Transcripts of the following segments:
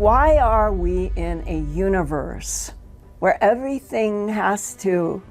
Why are we in a universe where everything has to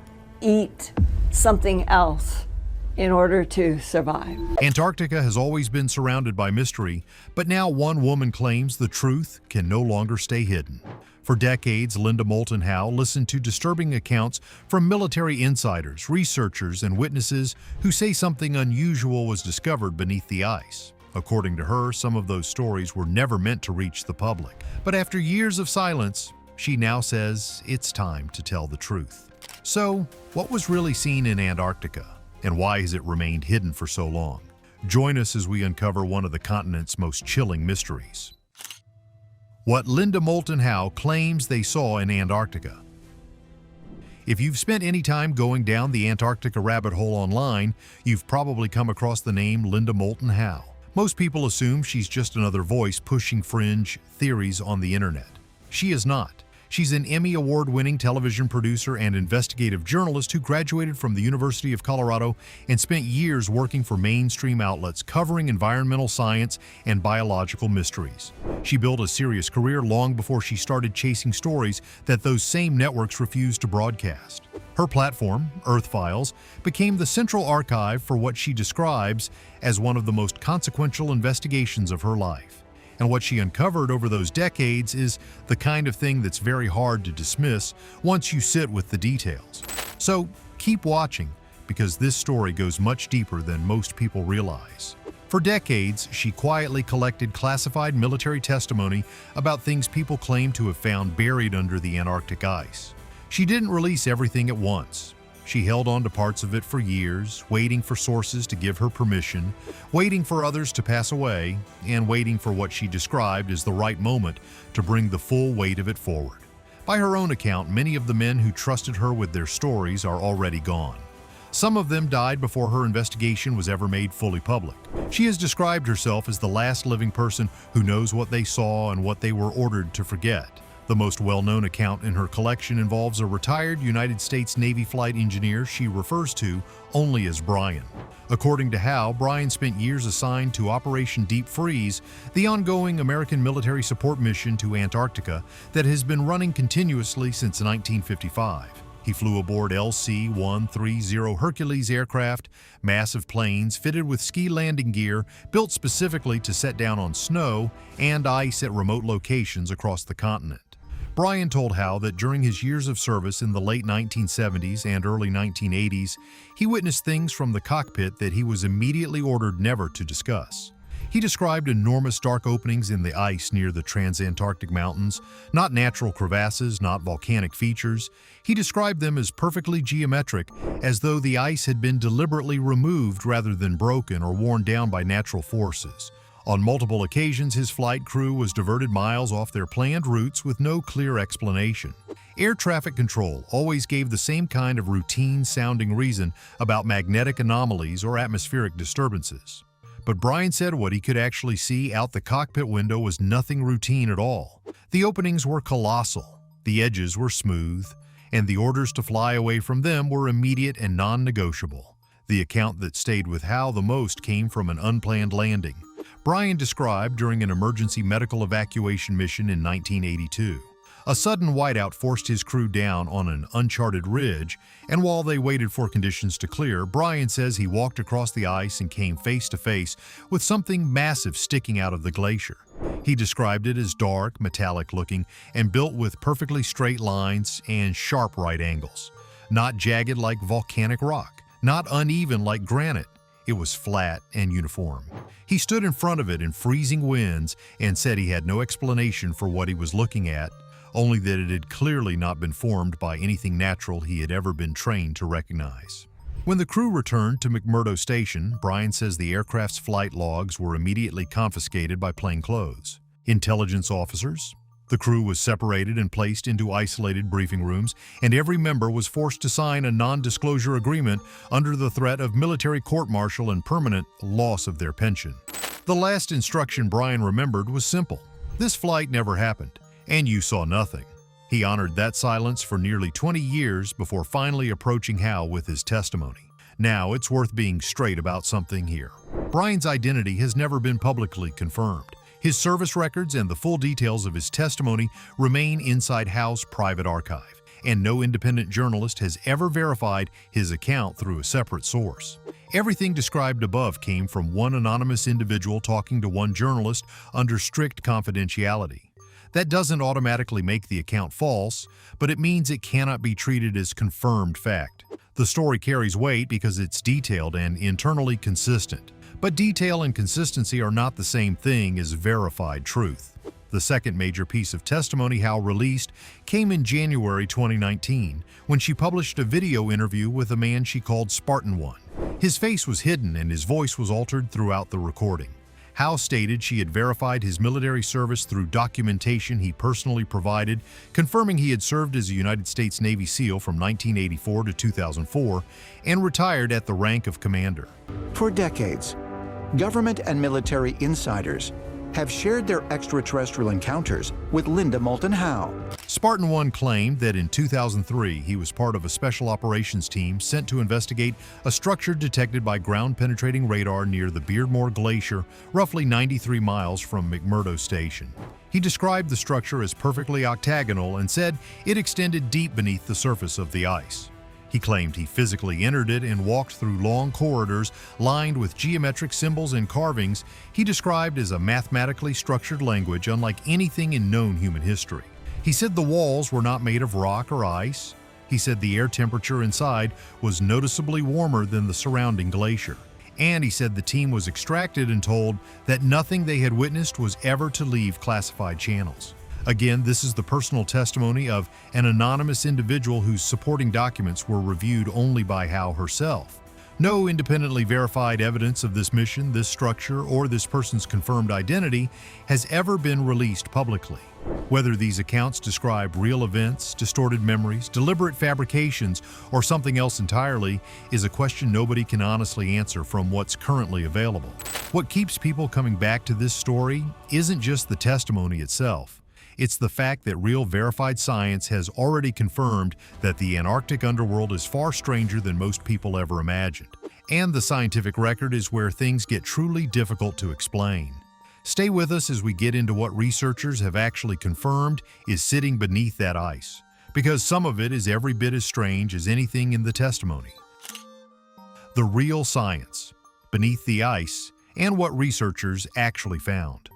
eat something else in order to survive? Antarctica has always been surrounded by mystery, but now one woman claims the truth can no longer stay hidden. For decades, Moulton Howe listened to disturbing accounts from military insiders, researchers, and witnesses who say something unusual was discovered beneath the ice. According to her, some of those stories were never meant to reach the public. But after years of silence, she now says it's time to tell the truth. So, what was really seen in Antarctica, and why has it remained hidden for so long? Join us as we uncover one of the continent's most chilling mysteries. What Moulton Howe claims they saw in Antarctica. If you've spent any time going down the Antarctica rabbit hole online, you've probably come across the name Moulton Howe. Most people assume she's just another voice pushing fringe theories on the internet. She is not. She's an Emmy Award-winning television producer and investigative journalist who graduated from the University of Colorado and spent years working for mainstream outlets covering environmental science and biological mysteries. She built a serious career long before she started chasing stories that those same networks refused to broadcast. Her platform, Earth Files, became the central archive for what she describes as one of the most consequential investigations of her life. And what she uncovered over those decades is the kind of thing that's very hard to dismiss once you sit with the details. So keep watching, because this story goes much deeper than most people realize. For decades, she quietly collected classified military testimony about things people claim to have found buried under the Antarctic ice. She didn't release everything at once. She held on to parts of it for years, waiting for sources to give her permission, waiting for others to pass away, and waiting for what she described as the right moment to bring the full weight of it forward. By her own account, many of the men who trusted her with their stories are already gone. Some of them died before her investigation was ever made fully public. She has described herself as the last living person who knows what they saw and what they were ordered to forget. The most well-known account in her collection involves a retired United States Navy flight engineer she refers to only as Brian. According to Howe, Brian spent years assigned to Operation Deep Freeze, the ongoing American military support mission to Antarctica that has been running continuously since 1955. He flew aboard LC-130 Hercules aircraft, massive planes fitted with ski landing gear built specifically to set down on snow and ice at remote locations across the continent. Brian told Howe that during his years of service in the late 1970s and early 1980s, he witnessed things from the cockpit that he was immediately ordered never to discuss. He described enormous dark openings in the ice near the Transantarctic Mountains, not natural crevasses, not volcanic features. He described them as perfectly geometric, as though the ice had been deliberately removed rather than broken or worn down by natural forces. On multiple occasions, his flight crew was diverted miles off their planned routes with no clear explanation. Air traffic control always gave the same kind of routine-sounding reason about magnetic anomalies or atmospheric disturbances. But Brian said what he could actually see out the cockpit window was nothing routine at all. The openings were colossal, the edges were smooth, and the orders to fly away from them were immediate and non-negotiable. The account that stayed with Howe the most came from an unplanned landing Brian described during an emergency medical evacuation mission in 1982. A sudden whiteout forced his crew down on an uncharted ridge, and while they waited for conditions to clear, Brian says he walked across the ice and came face to face with something massive sticking out of the glacier. He described it as dark, metallic-looking, and built with perfectly straight lines and sharp right angles. Not jagged like volcanic rock, not uneven like granite. It was flat and uniform. He stood in front of it in freezing winds and said he had no explanation for what he was looking at, only that it had clearly not been formed by anything natural he had ever been trained to recognize. When the crew returned to McMurdo Station, Brian says the aircraft's flight logs were immediately confiscated by plainclothes. Intelligence officers. The crew was separated and placed into isolated briefing rooms, and every member was forced to sign a non-disclosure agreement under the threat of military court-martial and permanent loss of their pension. The last instruction Brian remembered was simple. This flight never happened, and you saw nothing. He honored that silence for nearly 20 years before finally approaching Howe with his testimony. Now it's worth being straight about something here. Brian's identity has never been publicly confirmed. His service records and the full details of his testimony remain inside Howe's private archive, and no independent journalist has ever verified his account through a separate source. Everything described above came from one anonymous individual talking to one journalist under strict confidentiality. That doesn't automatically make the account false, but it means it cannot be treated as confirmed fact. The story carries weight because it's detailed and internally consistent. But detail and consistency are not the same thing as verified truth. The second major piece of testimony Howe released came in January 2019, when she published a video interview with a man she called Spartan One. His face was hidden and his voice was altered throughout the recording. Howe stated she had verified his military service through documentation he personally provided, confirming he had served as a United States Navy SEAL from 1984 to 2004 and retired at the rank of commander. For decades, government and military insiders have shared their extraterrestrial encounters with Linda Moulton Howe. Spartan One claimed that in 2003 he was part of a special operations team sent to investigate a structure detected by ground-penetrating radar near the Beardmore Glacier, roughly 93 miles from McMurdo Station. He described the structure as perfectly octagonal and said it extended deep beneath the surface of the ice. He claimed he physically entered it and walked through long corridors lined with geometric symbols and carvings he described as a mathematically structured language unlike anything in known human history. He said the walls were not made of rock or ice. He said the air temperature inside was noticeably warmer than the surrounding glacier. And he said the team was extracted and told that nothing they had witnessed was ever to leave classified channels. Again, this is the personal testimony of an anonymous individual whose supporting documents were reviewed only by Howe herself. No independently verified evidence of this mission, this structure, or this person's confirmed identity has ever been released publicly. Whether these accounts describe real events, distorted memories, deliberate fabrications, or something else entirely is a question nobody can honestly answer from what's currently available. What keeps people coming back to this story isn't just the testimony itself. It's the fact that real verified science has already confirmed that the Antarctic underworld is far stranger than most people ever imagined. And the scientific record is where things get truly difficult to explain. Stay with us as we get into what researchers have actually confirmed is sitting beneath that ice, because some of it is every bit as strange as anything in the testimony. The real science, beneath the ice, and what researchers actually found.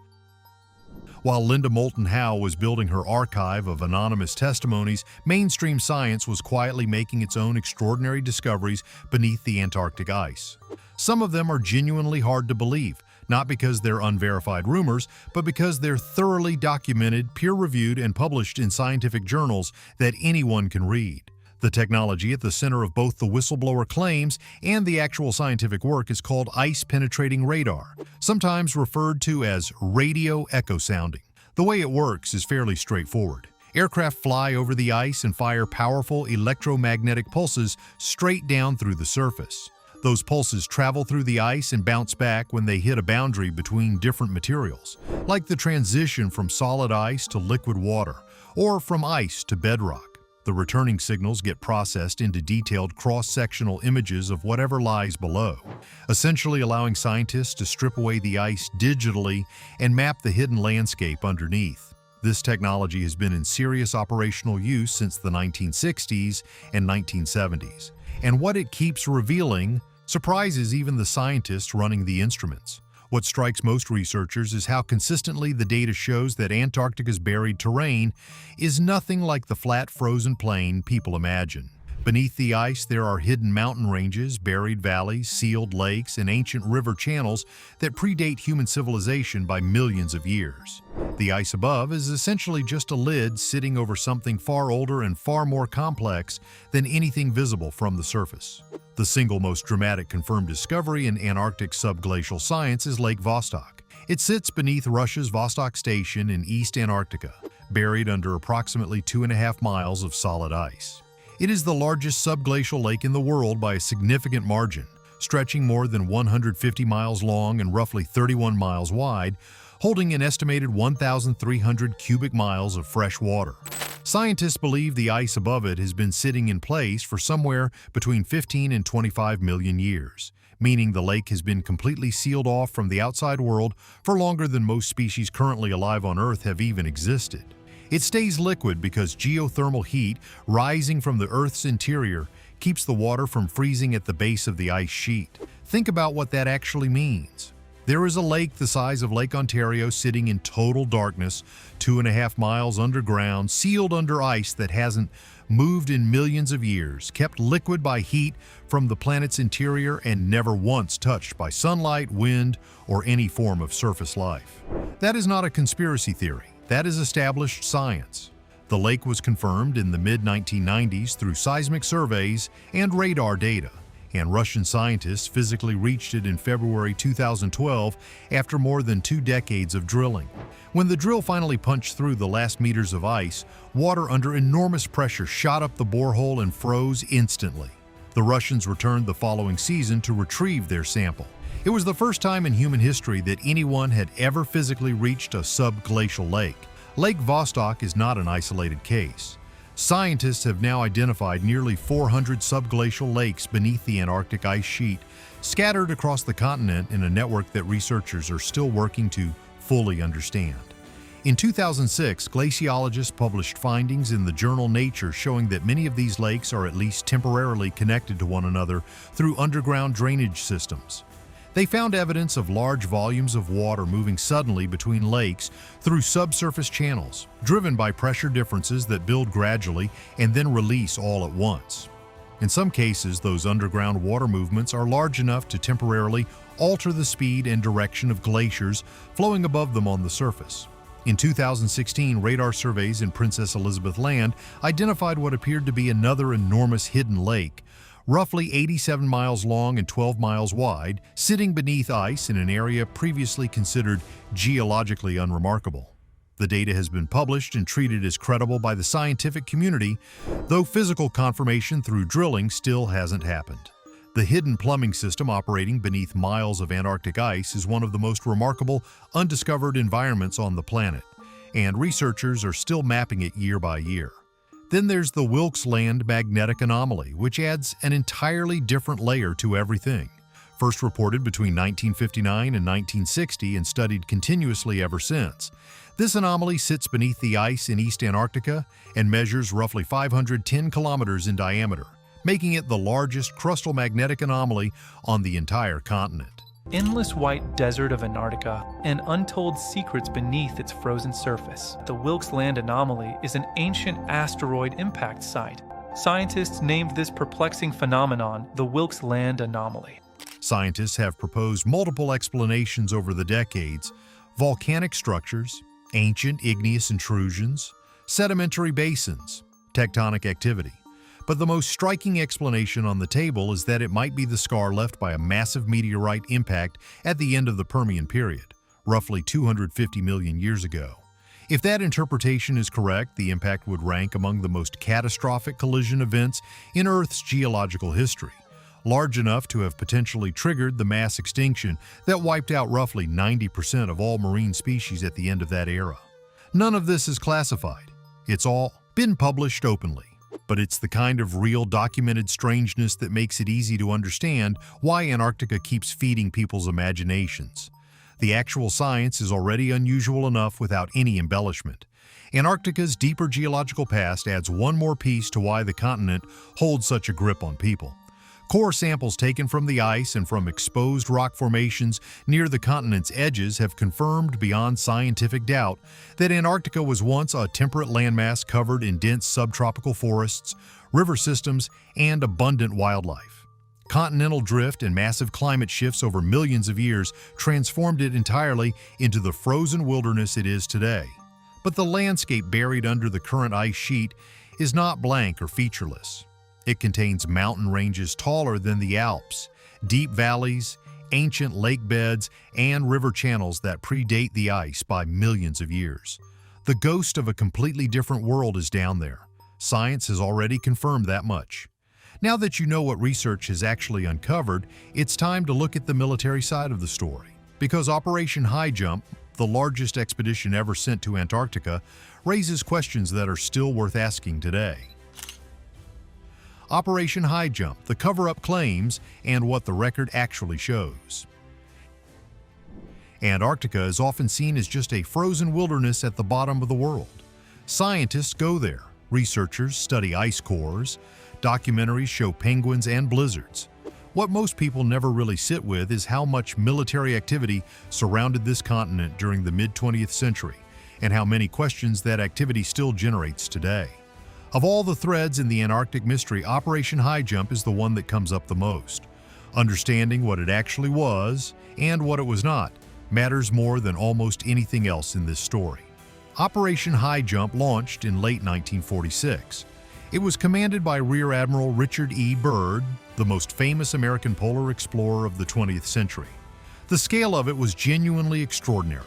While Linda Moulton Howe was building her archive of anonymous testimonies, mainstream science was quietly making its own extraordinary discoveries beneath the Antarctic ice. Some of them are genuinely hard to believe, not because they're unverified rumors, but because they're thoroughly documented, peer-reviewed, and published in scientific journals that anyone can read. The technology at the center of both the whistleblower claims and the actual scientific work is called ice-penetrating radar, sometimes referred to as radio echo sounding. The way it works is fairly straightforward. Aircraft fly over the ice and fire powerful electromagnetic pulses straight down through the surface. Those pulses travel through the ice and bounce back when they hit a boundary between different materials, like the transition from solid ice to liquid water, or from ice to bedrock. The returning signals get processed into detailed cross-sectional images of whatever lies below, essentially allowing scientists to strip away the ice digitally and map the hidden landscape underneath. This technology has been in serious operational use since the 1960s and 1970s, and what it keeps revealing surprises even the scientists running the instruments. What strikes most researchers is how consistently the data shows that Antarctica's buried terrain is nothing like the flat, frozen plain people imagine. Beneath the ice, there are hidden mountain ranges, buried valleys, sealed lakes, and ancient river channels that predate human civilization by millions of years. The ice above is essentially just a lid sitting over something far older and far more complex than anything visible from the surface. The single most dramatic confirmed discovery in Antarctic subglacial science is Lake Vostok. It sits beneath Russia's Vostok Station in East Antarctica, buried under approximately 2.5 miles of solid ice. It is the largest subglacial lake in the world by a significant margin, stretching more than 150 miles long and roughly 31 miles wide, holding an estimated 1,300 cubic miles of fresh water. Scientists believe the ice above it has been sitting in place for somewhere between 15 and 25 million years, meaning the lake has been completely sealed off from the outside world for longer than most species currently alive on Earth have even existed. It stays liquid because geothermal heat rising from the Earth's interior keeps the water from freezing at the base of the ice sheet. Think about what that actually means. There is a lake the size of Lake Ontario sitting in total darkness, 2.5 miles underground, sealed under ice that hasn't moved in millions of years, kept liquid by heat from the planet's interior, and never once touched by sunlight, wind, or any form of surface life. That is not a conspiracy theory. That is established science. The lake was confirmed in the mid-1990s through seismic surveys and radar data, and Russian scientists physically reached it in February 2012 after more than 2 decades of drilling. When the drill finally punched through the last meters of ice, water under enormous pressure shot up the borehole and froze instantly. The Russians returned the following season to retrieve their sample. It was the first time in human history that anyone had ever physically reached a subglacial lake. Lake Vostok is not an isolated case. Scientists have now identified nearly 400 subglacial lakes beneath the Antarctic ice sheet, scattered across the continent in a network that researchers are still working to fully understand. In 2006, glaciologists published findings in the journal Nature showing that many of these lakes are at least temporarily connected to one another through underground drainage systems. They found evidence of large volumes of water moving suddenly between lakes through subsurface channels, driven by pressure differences that build gradually and then release all at once. In some cases, those underground water movements are large enough to temporarily alter the speed and direction of glaciers flowing above them on the surface. In 2016, radar surveys in Princess Elizabeth Land identified what appeared to be another enormous hidden lake, roughly 87 miles long and 12 miles wide, sitting beneath ice in an area previously considered geologically unremarkable. The data has been published and treated as credible by the scientific community, though physical confirmation through drilling still hasn't happened. The hidden plumbing system operating beneath miles of Antarctic ice is one of the most remarkable undiscovered environments on the planet, and researchers are still mapping it year by year. Then there's the Wilkes Land magnetic anomaly, which adds an entirely different layer to everything. First reported between 1959 and 1960 and studied continuously ever since. This anomaly sits beneath the ice in East Antarctica and measures roughly 510 kilometers in diameter, making it the largest crustal magnetic anomaly on the entire continent. Endless white desert of Antarctica and untold secrets beneath its frozen surface. The Wilkes Land anomaly is an ancient asteroid impact site. Scientists named this perplexing phenomenon the Wilkes Land anomaly. Scientists have proposed multiple explanations over the decades: volcanic structures, ancient igneous intrusions, sedimentary basins, tectonic activity. But the most striking explanation on the table is that it might be the scar left by a massive meteorite impact at the end of the Permian period, roughly 250 million years ago. If that interpretation is correct, the impact would rank among the most catastrophic collision events in Earth's geological history, large enough to have potentially triggered the mass extinction that wiped out roughly 90% of all marine species at the end of that era. None of this is classified. It's all been published openly. But it's the kind of real documented strangeness that makes it easy to understand why Antarctica keeps feeding people's imaginations. The actual science is already unusual enough without any embellishment. Antarctica's deeper geological past adds one more piece to why the continent holds such a grip on people. Core samples taken from the ice and from exposed rock formations near the continent's edges have confirmed beyond scientific doubt that Antarctica was once a temperate landmass covered in dense subtropical forests, river systems, and abundant wildlife. Continental drift and massive climate shifts over millions of years transformed it entirely into the frozen wilderness it is today. But the landscape buried under the current ice sheet is not blank or featureless. It contains mountain ranges taller than the Alps, deep valleys, ancient lake beds, and river channels that predate the ice by millions of years. The ghost of a completely different world is down there. Science has already confirmed that much. Now that you know what research has actually uncovered, it's time to look at the military side of the story. Because Operation High Jump, the largest expedition ever sent to Antarctica, raises questions that are still worth asking today. Operation High Jump, the cover-up claims, and what the record actually shows. Antarctica is often seen as just a frozen wilderness at the bottom of the world. Scientists go there, researchers study ice cores, documentaries show penguins and blizzards. What most people never really sit with is how much military activity surrounded this continent during the mid-20th century, and how many questions that activity still generates today. Of all the threads in the Antarctic mystery, Operation High Jump is the one that comes up the most. Understanding what it actually was, and what it was not, matters more than almost anything else in this story. Operation High Jump launched in late 1946. It was commanded by Rear Admiral Richard E. Byrd, the most famous American polar explorer of the 20th century. The scale of it was genuinely extraordinary.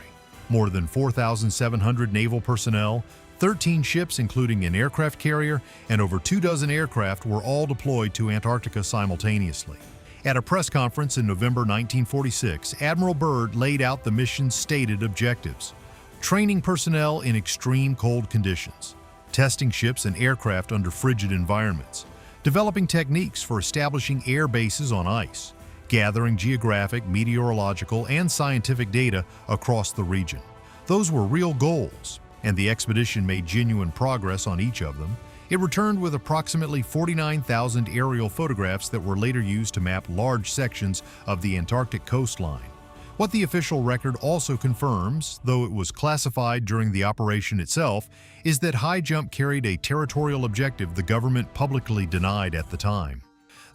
More than 4,700 naval personnel, 13 ships including an aircraft carrier, and over 24 aircraft were all deployed to Antarctica simultaneously. At a press conference in November 1946, Admiral Byrd laid out the mission's stated objectives: training personnel in extreme cold conditions, testing ships and aircraft under frigid environments, developing techniques for establishing air bases on ice, gathering geographic, meteorological, and scientific data across the region. Those were real goals, and the expedition made genuine progress on each of them. It returned with approximately 49,000 aerial photographs that were later used to map large sections of the Antarctic coastline. What the official record also confirms, though it was classified during the operation itself, is that High Jump carried a territorial objective the government publicly denied at the time.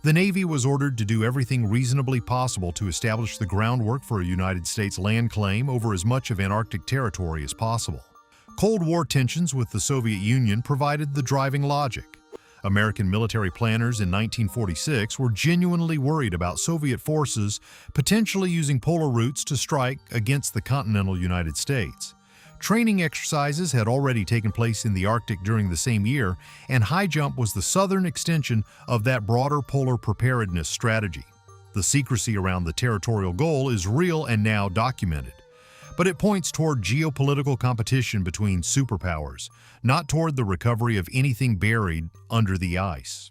The Navy was ordered to do everything reasonably possible to establish the groundwork for a United States land claim over as much of Antarctic territory as possible. Cold War tensions with the Soviet Union provided the driving logic. American military planners in 1946 were genuinely worried about Soviet forces potentially using polar routes to strike against the continental United States. Training exercises had already taken place in the Arctic during the same year, and High Jump was the southern extension of that broader polar preparedness strategy. The secrecy around the territorial goal is real and now documented. But it points toward geopolitical competition between superpowers, not toward the recovery of anything buried under the ice.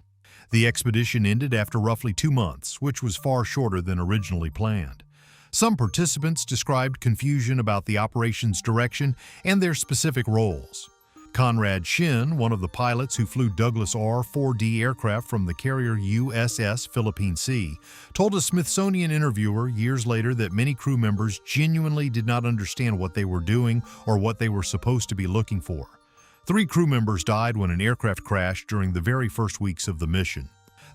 The expedition ended after roughly 2 months, which was far shorter than originally planned. Some participants described confusion about the operation's direction and their specific roles. Conrad Shin, one of the pilots who flew Douglas R-4D aircraft from the carrier USS Philippine Sea, told a Smithsonian interviewer years later that many crew members genuinely did not understand what they were doing or what they were supposed to be looking for. 3 crew members died when an aircraft crashed during the very first weeks of the mission.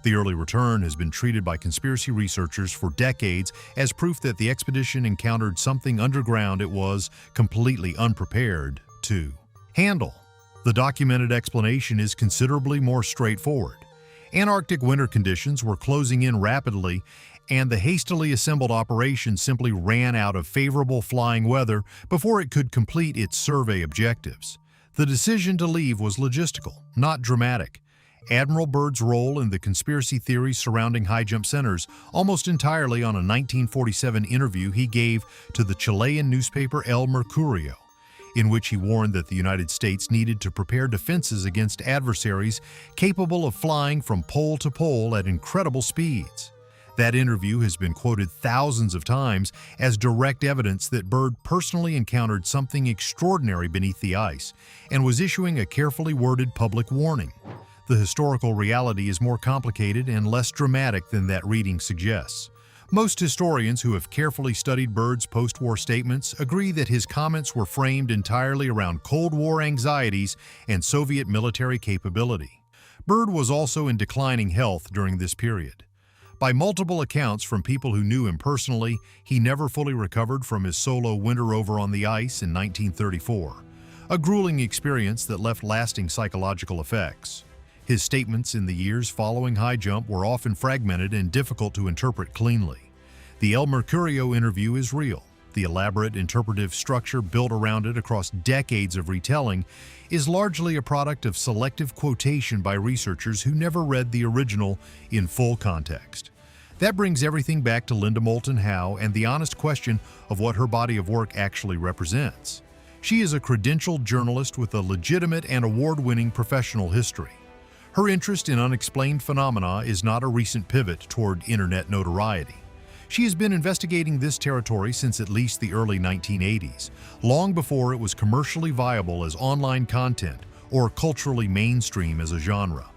The early return has been treated by conspiracy researchers for decades as proof that the expedition encountered something underground it was completely unprepared to handle. The documented explanation is considerably more straightforward. Antarctic winter conditions were closing in rapidly, and the hastily assembled operation simply ran out of favorable flying weather before it could complete its survey objectives. The decision to leave was logistical, not dramatic. Admiral Byrd's role in the conspiracy theories surrounding high jump centers almost entirely on a 1947 interview he gave to the Chilean newspaper El Mercurio, in which he warned that the United States needed to prepare defenses against adversaries capable of flying from pole to pole at incredible speeds. That interview has been quoted thousands of times as direct evidence that Byrd personally encountered something extraordinary beneath the ice and was issuing a carefully worded public warning. The historical reality is more complicated and less dramatic than that reading suggests. Most historians who have carefully studied Byrd's post-war statements agree that his comments were framed entirely around Cold War anxieties and Soviet military capability. Byrd was also in declining health during this period. By multiple accounts from people who knew him personally, he never fully recovered from his solo winter over on the ice in 1934, a grueling experience that left lasting psychological effects. His statements in the years following High Jump were often fragmented and difficult to interpret cleanly. The El Mercurio interview is real. The elaborate interpretive structure built around it across decades of retelling is largely a product of selective quotation by researchers who never read the original in full context. That brings everything back to Linda Moulton Howe and the honest question of what her body of work actually represents. She is a credentialed journalist with a legitimate and award-winning professional history. Her interest in unexplained phenomena is not a recent pivot toward internet notoriety. She has been investigating this territory since at least the early 1980s, long before it was commercially viable as online content or culturally mainstream as a genre.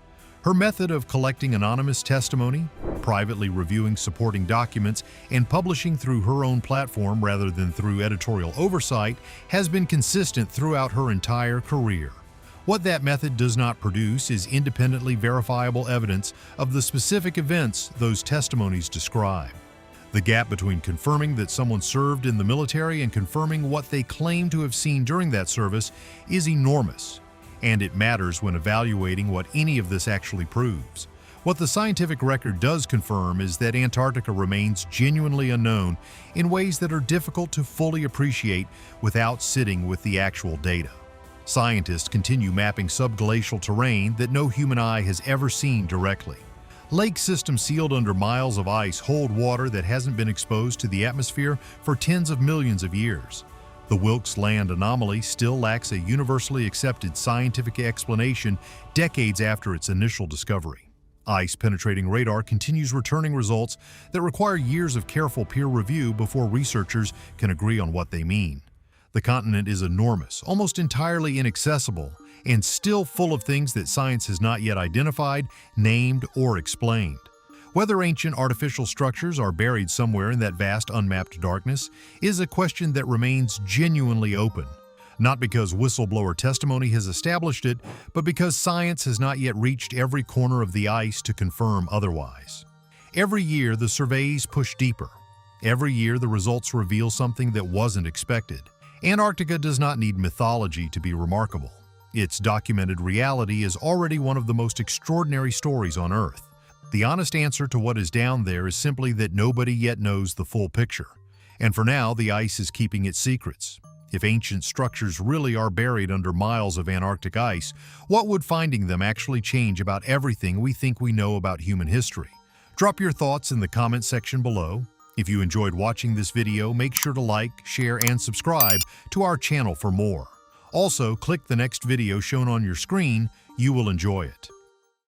Her method of collecting anonymous testimony, privately reviewing supporting documents, and publishing through her own platform rather than through editorial oversight has been consistent throughout her entire career. What that method does not produce is independently verifiable evidence of the specific events those testimonies describe. The gap between confirming that someone served in the military and confirming what they claim to have seen during that service is enormous, and it matters when evaluating what any of this actually proves. What the scientific record does confirm is that Antarctica remains genuinely unknown in ways that are difficult to fully appreciate without sitting with the actual data. Scientists continue mapping subglacial terrain that no human eye has ever seen directly. Lake systems sealed under miles of ice hold water that hasn't been exposed to the atmosphere for tens of millions of years. The Wilkes Land anomaly still lacks a universally accepted scientific explanation decades after its initial discovery. Ice-penetrating radar continues returning results that require years of careful peer review before researchers can agree on what they mean. The continent is enormous, almost entirely inaccessible, and still full of things that science has not yet identified, named, or explained. Whether ancient artificial structures are buried somewhere in that vast unmapped darkness is a question that remains genuinely open, not because whistleblower testimony has established it, but because science has not yet reached every corner of the ice to confirm otherwise. Every year, the surveys push deeper. Every year, the results reveal something that wasn't expected. Antarctica does not need mythology to be remarkable. Its documented reality is already one of the most extraordinary stories on Earth. The honest answer to what is down there is simply that nobody yet knows the full picture. And for now, the ice is keeping its secrets. If ancient structures really are buried under miles of Antarctic ice, what would finding them actually change about everything we think we know about human history? Drop your thoughts in the comment section below. If you enjoyed watching this video, make sure to like, share, and subscribe to our channel for more. Also, click the next video shown on your screen. You will enjoy it.